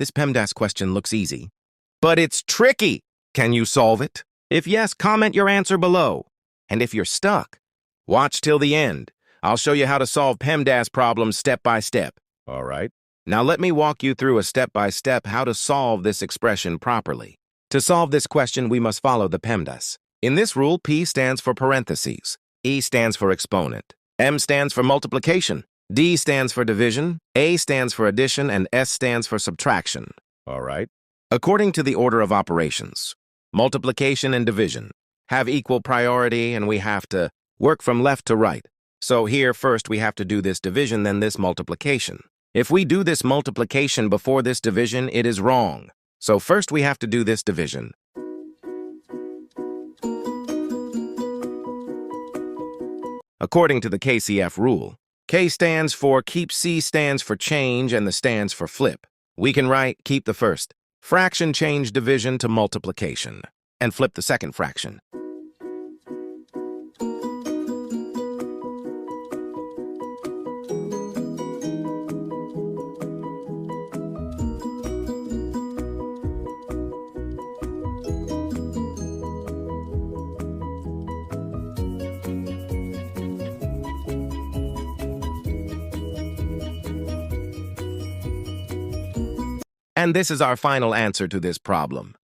This PEMDAS question looks easy, but it's tricky. Can you solve it? If yes, comment your answer below. And if you're stuck, watch till the end. I'll show you how to solve PEMDAS problems step by step. All right. Now let me walk you through a step-by-step how to solve this expression properly. To solve this question, we must follow the PEMDAS. In this rule, P stands for parentheses, E stands for exponent, M stands for multiplication, D stands for division, A stands for addition, and S stands for subtraction. All right. According to the order of operations, multiplication and division have equal priority, and we have to work from left to right. So here, first, we have to do this division, then this multiplication. If we do this multiplication before this division, it is wrong. So first we have to do this division. According to the KCF rule, K stands for keep, C stands for change, and the stands for flip. We can write keep the first fraction, change division to multiplication, and flip the second fraction. And this is our final answer to this problem.